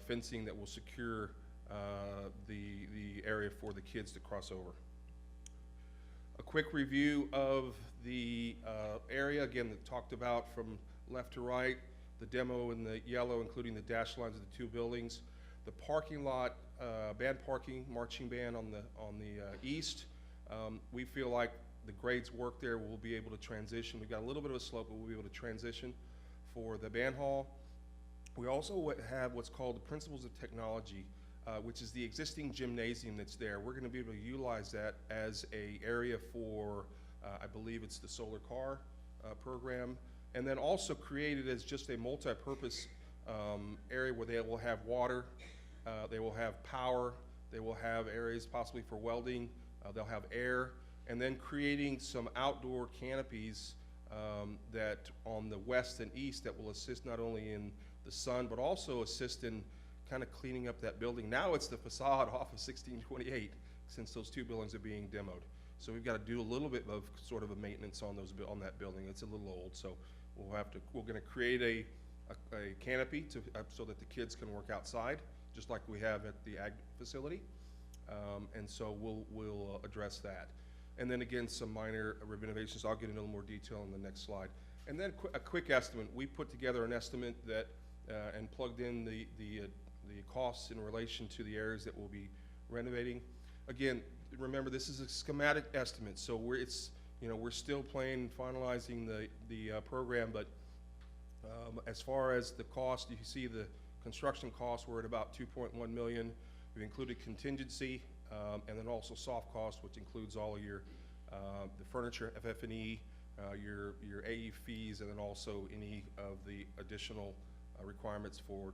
fencing that will secure the area for the kids to cross over. A quick review of the area, again, that talked about from left to right, the demo in the yellow, including the dash lines of the 2 buildings. The parking lot, band parking, marching band on the east. We feel like the grades work there, we'll be able to transition. We've got a little bit of a slope, but we'll be able to transition for the band hall. We also have what's called the Principles of Technology, which is the existing gymnasium that's there. We're gonna be able to utilize that as a area for, I believe it's the solar car program, and then also create it as just a multi-purpose area where they will have water, they will have power, they will have areas possibly for welding, they'll have air, and then creating some outdoor canopies that on the west and east that will assist not only in the sun, but also assist in kind of cleaning up that building. Now it's the facade off of 1628, since those two buildings are being demoed. So we've got to do a little bit of sort of a maintenance on those on that building. It's a little old, so we're going to create a canopy to so that the kids can work outside, just like we have at the ag facility. And so we'll address that. And then again, some minor renovations. I'll get into a little more detail in the next slide. And then a quick estimate. We put together an estimate that and plugged in the costs in relation to the areas that we'll be renovating. Again, remember, this is a schematic estimate, so we're still finalizing the program, but as far as the cost, you see the construction costs, we're at about $2.1 million. We've included contingency, and then also soft costs, which includes all of your the furniture, FF&E, your AE fees, and then also any of the additional requirements for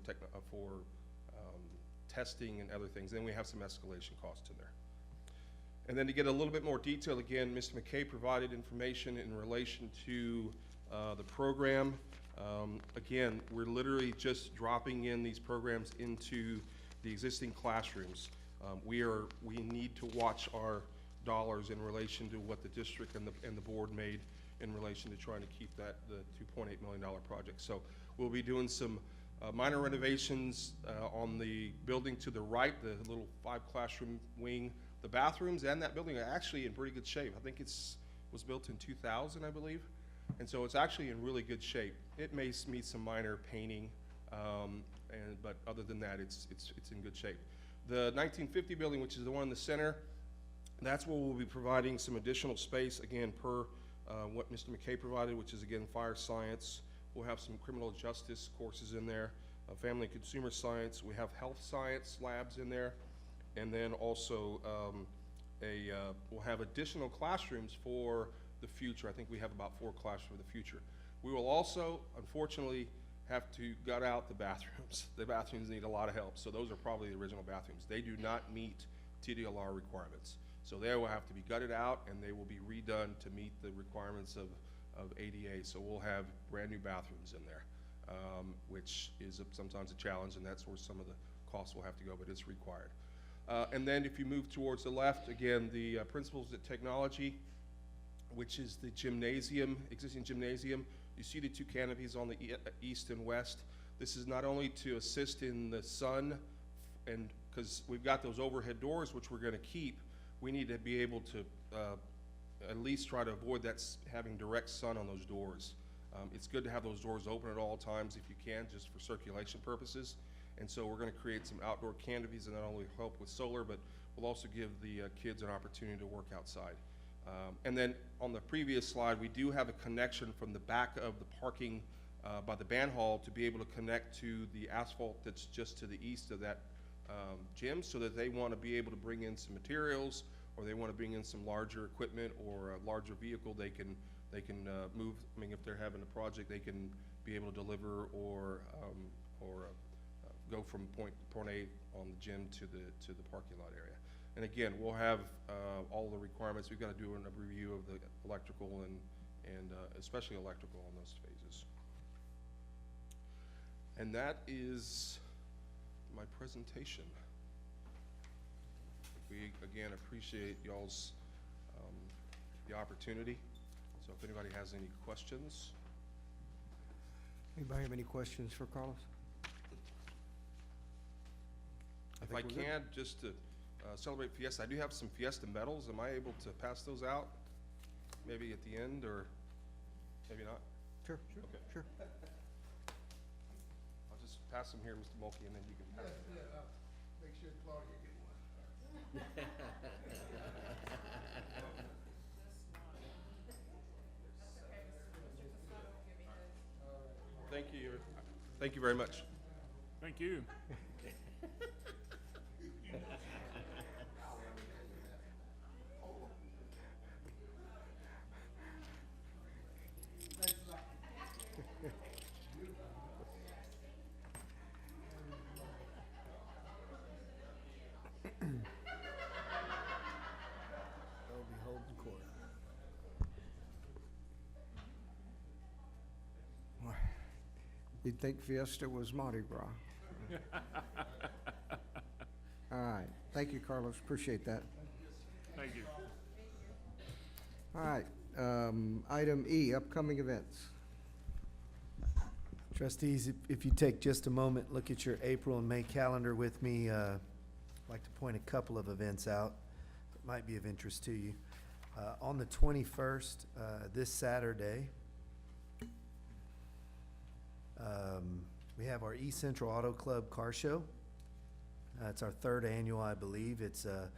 testing and other things. Then we have some escalation costs in there. And then to get a little bit more detail, again, Mr. McKay provided information in relation to the program. Again, we're literally just dropping in these programs into the existing classrooms. We need to watch our dollars in relation to what the district and the board made in relation to trying to keep the $2.8 million project. So we'll be doing some minor renovations on the building to the right, the little 5-classroom wing. The bathrooms and that building are actually in pretty good shape. I think was built in 2000, I believe. And so it's actually in really good shape. It may need some minor painting, but other than that, it's in good shape. The 1950 building, which is the one in the center, that's where we'll be providing some additional space, again, per what Mr. McKay provided, which is, again, fire science. We'll have some criminal justice courses in there, family and consumer science. We have health science labs in there. And then also we'll have additional classrooms for the future. I think we have about 4 classrooms for the future. We will also, unfortunately, have to gut out the bathrooms. The bathrooms need a lot of help, so those are probably the original bathrooms. They do not meet TDLR requirements. So they will have to be gutted out, and they will be redone to meet the requirements of ADA. So we'll have brand new bathrooms in there, which is sometimes a challenge, and that's where some of the costs will have to go, but it's required. And then if you move towards the left, again, the Principles of Technology, which is the gymnasium, existing gymnasium. You see the 2 canopies on the east and west. This is not only to assist in the sun, and because we've got those overhead doors, which we're going to keep, we need to be able to at least try to avoid that having direct sun on those doors. It's good to have those doors open at all times if you can, just for circulation purposes. And so we're going to create some outdoor canopies that not only help with solar, but will also give the kids an opportunity to work outside. And then on the previous slide, we do have a connection from the back of the parking by the band hall to be able to connect to the asphalt that's just to the east of that gym, so that they want to be able to bring in some materials, or they want to bring in some larger equipment or a larger vehicle they can move. I mean, if they're having a project, they can be able to deliver or go from point A on the gym to the parking lot area. And again, we'll have all the requirements. We've got to do a review of the electrical and especially electrical on those phases. And that is my presentation. We again appreciate y'all's the opportunity. So if anybody has any questions. Anybody have any questions for Carlos? If I can, just to celebrate Fiesta, I do have some Fiesta medals. Am I able to pass those out? Maybe at the end, or maybe not? Sure, Okay. sure. I'll just pass them here, Mr. Mulkey, and then you can pass them. Make sure Claudia get one. Thank you very much. Thank you. They'll be holding court. You'd think Fiesta was Mardi Gras. All right, thank you, Carlos, appreciate that. Thank you. All right, item E, upcoming events. Trustees, if you take just a moment, look at your April and May calendar with me. I'd like to point a couple of events out that might be of interest to you. On the 21st, this Saturday, we have our East Central Auto Club Car Show. It's our third annual, I believe. It's a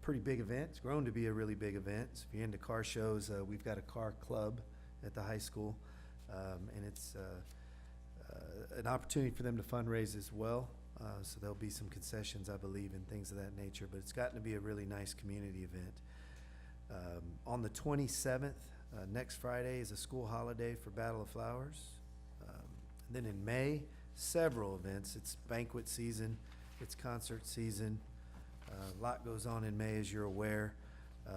pretty big event. It's grown to be a really big event. So if you're into car shows, we've got a car club at the high school. And it's an opportunity for them to fundraise as well. So there'll be some concessions, I believe, and things of that nature. But it's gotten to be a really nice community event. On the 27th, next Friday, is a school holiday for Battle of Flowers. And then in May, several events. It's banquet season, it's concert season. A lot goes on in May, as you're aware.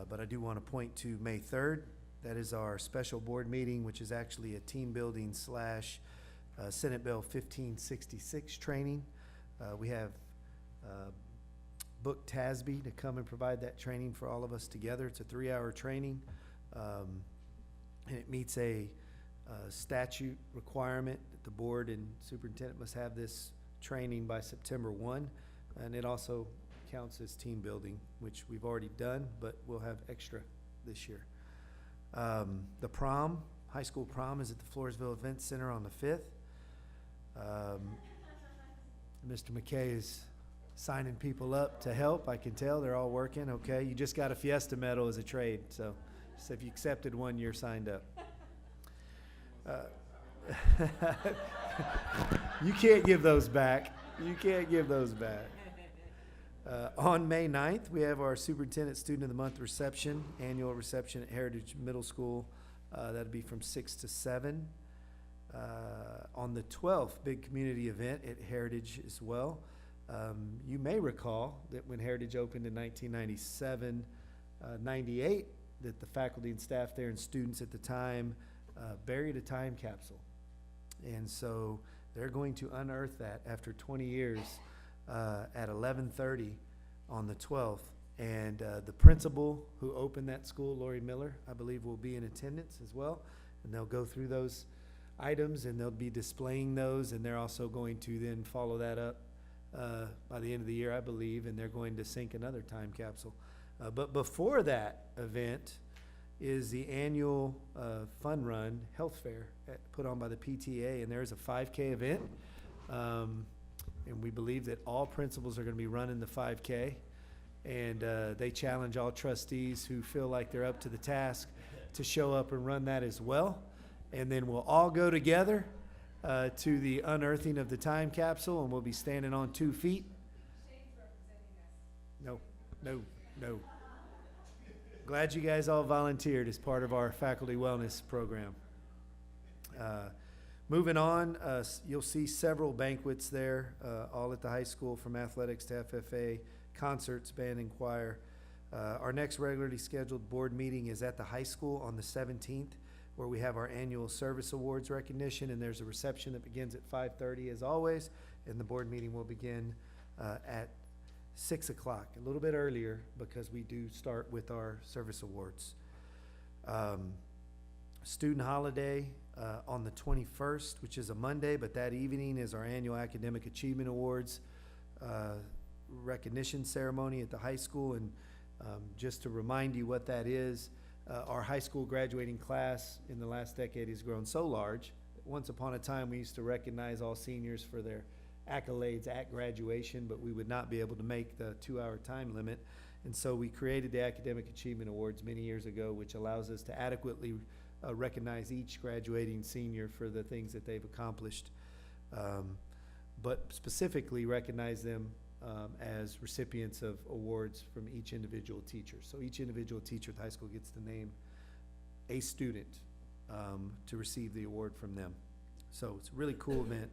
But I do want to point to May 3rd. That is our special board meeting, which is actually a team building / Senate Bill 1566 training. We have booked TASB to come and provide that training for all of us together. It's a 3-hour training. And it meets a statute requirement that the board and superintendent must have this training by September 1. And it also counts as team building, which we've already done, but we'll have extra this year. The prom, high school prom, is at the Floresville Event Center on the 5th. Mr. McKay is signing people up to help. I can tell they're all working. Okay, you just got a Fiesta medal as a trade, so if you accepted one, you're signed up. You can't give those back. You can't give those back. On May 9th, we have our Superintendent Student of the Month reception, annual reception at Heritage Middle School. That'll be from 6 to 7. On the 12th, big community event at Heritage as well. You may recall that when Heritage opened in 1997, 98, that the faculty and staff there and students at the time buried a time capsule. And so they're going to unearth that after 20 years at 11:30 on the 12th. And the principal who opened that school, Lori Miller, I believe, will be in attendance as well. And they'll go through those items and they'll be displaying those. And they're also going to then follow that up by the end of the year, I believe. And they're going to sink another time capsule. But before that event is the annual fun run health fair put on by the PTA. And there's a 5K event. And we believe that all principals are going to be running the 5K. And they challenge all trustees who feel like they're up to the task to show up and run that as well. And then we'll all go together to the unearthing of the time capsule, and we'll be standing on 2 feet. No. Glad you guys all volunteered as part of our faculty wellness program. Moving on, you'll see several banquets there, all at the high school, from athletics to FFA, concerts, band and choir. Our next regularly scheduled board meeting is at the high school on the 17th, where we have our annual service awards recognition, and there's a reception that begins at 5:30 as always, and the board meeting will begin at 6 o'clock, a little bit earlier, because we do start with our service awards. Student holiday on the 21st, which is a Monday, but that evening is our annual Academic Achievement Awards recognition ceremony at the high school. And just to remind you what that is, our high school graduating class in the last decade has grown so large that once upon a time we used to recognize all seniors for their accolades at graduation, but we would not be able to make the 2-hour time limit. And so we created the Academic Achievement Awards many years ago, which allows us to adequately recognize each graduating senior for the things that they've accomplished. but specifically recognize them as recipients of awards from each individual teacher. So each individual teacher at the high school gets to name a student to receive the award from them. So it's a really cool event.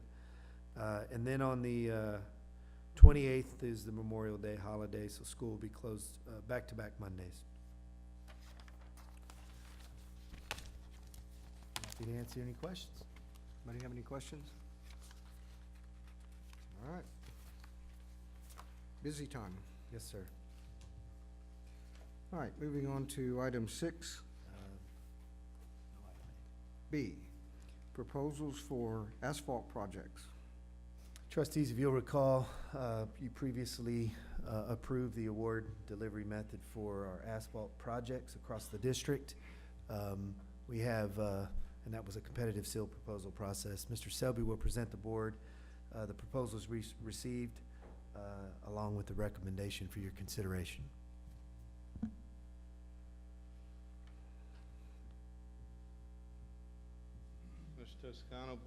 And then on the 28th is the Memorial Day holiday, so school will be closed back-to-back Mondays. Happy to answer any questions. Anybody have any questions? All right. Busy time. Yes, sir. All right, moving on to item 6. B, proposals for asphalt projects. Trustees, if you'll recall, you previously approved the award delivery method for our asphalt projects across the district. We have, and that was a competitive seal proposal process. Mr. Selby will present the board the proposals received along with the recommendation for your consideration. Mr. Toscano,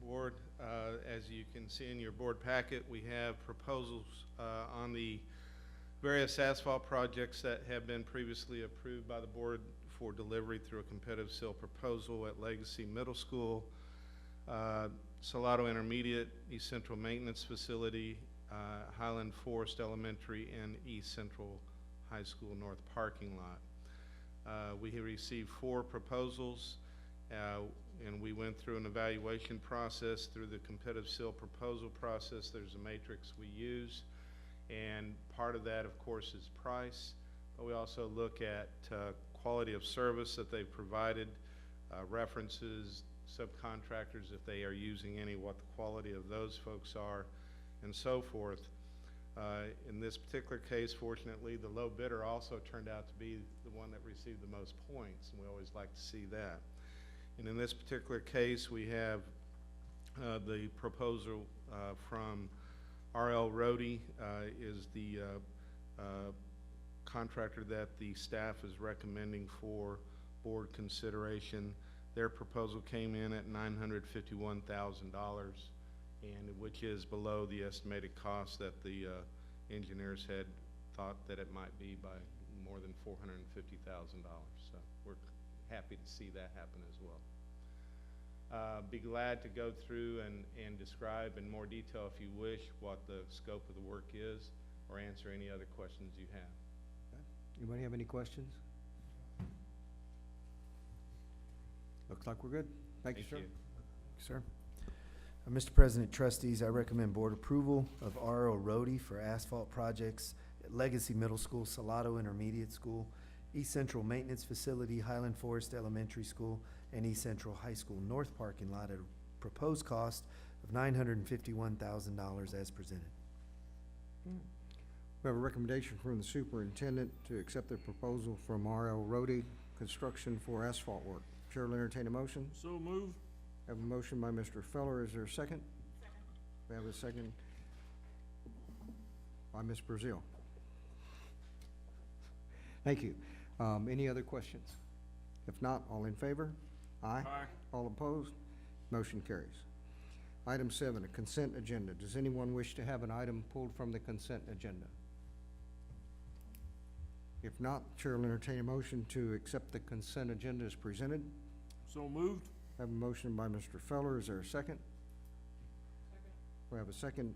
Board, as you can see in your board packet, we have proposals on the various asphalt projects that have been previously approved by the board for delivery through a competitive seal proposal at Legacy Middle School, Salado Intermediate, East Central Maintenance Facility, Highland Forest Elementary, and East Central High School North Parking Lot. We have received 4 proposals, and we went through an evaluation process through the competitive seal proposal process. There's a matrix we use, and part of that, of course, is price, but we also look at quality of service that they've provided, references, subcontractors, if they are using any, what the quality of those folks are, and so forth. In this particular case, fortunately, the low bidder also turned out to be the one that received the most points, and we always like to see that. And in this particular case, we have the proposal from R.L. Rohde is the contractor that the staff is recommending for board consideration. Their proposal came in at $951,000, and which is below the estimated cost that the engineers had thought that it might be by more than $450,000. So we're happy to see that happen as well. Be glad to go through and describe in more detail, if you wish, what the scope of the work is, or answer any other questions you have. Anybody have any questions? Looks like we're good. Thank you, sir. Sir. Mr. President, trustees, I recommend board approval of R.O. Rohde for asphalt projects at Legacy Middle School, Salado Intermediate School, East Central Maintenance Facility, Highland Forest Elementary School, and East Central High School North Parking Lot at a proposed cost of $951,000 as presented. We have a recommendation from the superintendent to accept the proposal from R.L. Rohde Construction for asphalt work. Chair will entertain a motion. So moved. Have a motion by Mr. Feller. Is there a second? Second. We have a second by Ms. Brazil. Thank you. Any other questions? If not, all in favor? Aye. Aye. All opposed? Motion carries. Item 7, a consent agenda. Does anyone wish to have an item pulled from the consent agenda? If not, Chair will entertain a motion to accept the consent agenda as presented. So moved. Have a motion by Mr. Feller. Is there a second? Second. We have a second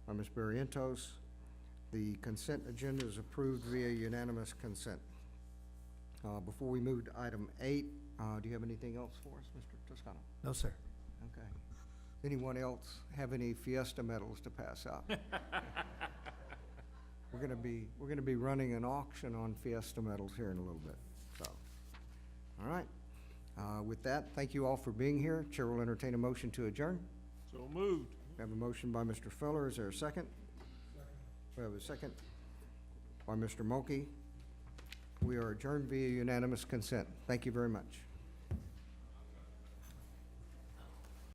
by Ms. Barrientos. The consent agenda is approved via unanimous consent. Before we move to item 8, do you have anything else for us, Mr. Toscano? No, sir. Okay. Anyone else have any Fiesta medals to pass out? We're gonna be running an auction on Fiesta medals here in a little bit, so. All right. With that, thank you all for being here. Chair will entertain a motion to adjourn. So moved. We have a motion by Mr. Feller. Is there a second? Second. We have a second by Mr. Mulkey. We are adjourned via unanimous consent. Thank you very much.